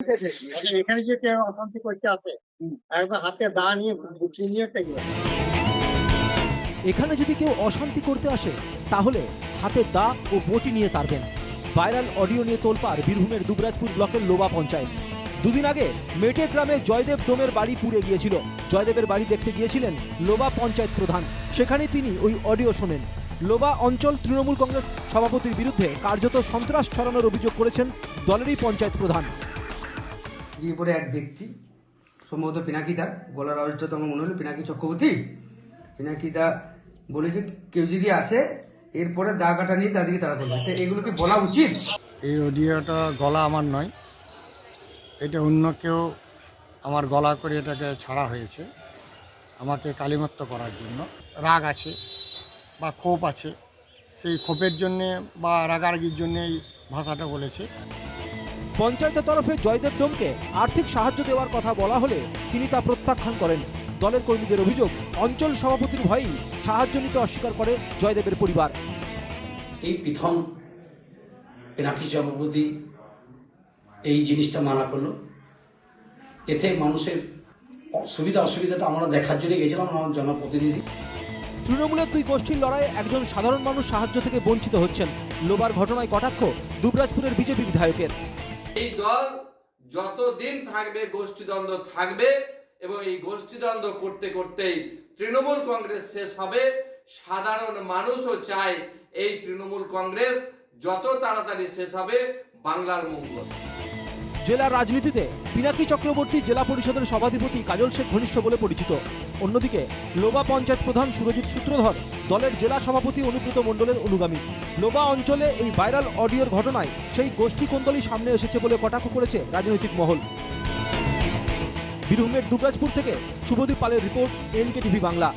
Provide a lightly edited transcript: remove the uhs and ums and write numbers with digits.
এখানে যে কেউ অশান্তি করতে আসে, একবার হাতে দা নিয়ে গুছিয়ে নিয়ে তেগুলো। এখানে যদি কেউ অশান্তি করতে আসে তাহলে হাতে দা ও বটি নিয়ে তাড়বেন। ভাইরাল অডিও নিয়ে তোলপাড় বীরভূমের দুবরাজপুর ব্লকের লোবা পঞ্চায়েত। দুদিন আগে মেটে গ্রামে জয়দেব ডোমের বাড়ি পুড়ে গিয়েছিল। জয়দেবের বাড়ি দেখতে গিয়েছিলেন লোবা পঞ্চায়েত প্রধান। সেখানে তিনি ওই অডিও শোনেন। লোবা অঞ্চল তৃণমূল কংগ্রেস সভাপতির বিরুদ্ধে কার্যত সন্ত্রাস ছড়ানোর অভিযোগ করেছেন দলেরই পঞ্চায়েত প্রধান। পরে এক ব্যক্তি সম্ভবত পিনাকিদা, গলার আওয়াজটা তো আমার মনে হলো পিনাকি চক্রবর্তী, পিনাকিদা বলেছে কেউ যদি আসে এরপরে দা কাটা নিয়ে তাদেরকে তারা করবে। তো এগুলো কি বলা উচিত? এই অডিওটা গলা আমার নয়, এটা অন্য কেউ আমার গলা করে এটাকে ছাড়া হয়েছে আমাকে কালিমাত্র করার জন্য। রাগ আছে বা ক্ষোভ আছে, সেই ক্ষোভের জন্যে বা রাগারাগির জন্যে এই ভাষাটা বলেছে। পঞ্চায়েতের তরফে জয়দেব ডোমকে আর্থিক সাহায্য দেওয়ার কথা বলা হলে তিনি তা প্রত্যাখ্যান করেন। দলের কর্মীদের অভিযোগ, অঞ্চল সভাপতির ভয়েই সাহায্য নিতে অস্বীকার করে জয়দেবের পরিবার। এই প্রথম পিনাকি চক্রবর্তী এই জিনিসটা মানা করলো। এতে মানুষের সুবিধা অসুবিধাটা আমরা দেখার জন্য গেছিলাম আমার জনপ্রতিনিধি। তৃণমূলের দুই গোষ্ঠীর লড়াইয়ে একজন সাধারণ মানুষ সাহায্য থেকে বঞ্চিত হচ্ছেন। লোবার ঘটনায় কটাক্ষ দুবরাজপুরের বিজেপি বিধায়কের। এই দল যতদিন থাকবে গোষ্ঠীদ্বন্দ্ব থাকবে এবং এই গোষ্ঠীদ্বন্দ্ব করতে করতেই তৃণমূল কংগ্রেস শেষ হবে। সাধারণ মানুষও চায় এই তৃণমূল কংগ্রেস যত তাড়াতাড়ি শেষ হবে, বাংলার মঙ্গল। জেলার রাজনীতিতে পিনাকি চক্রবর্তী জেলা পরিষদের সভাধিপতি কাজল শেখ ঘনিষ্ঠ বলে পরিচিত। অন্যদিকে লোবা পঞ্চায়েত প্রধান সুরজিৎ সূত্রধর দলের জেলা সভাপতি অনুব্রত মণ্ডলের অনুগামী। লোবা অঞ্চলে এই ভাইরাল অডিওর ঘটনায় সেই গোষ্ঠী কোন্দলই সামনে এসেছে বলে কটাক্ষ করেছে রাজনৈতিক মহল। বীরভূমের দুবরাজপুর থেকে শুভদীপ পালের রিপোর্ট, NK TV বাংলা।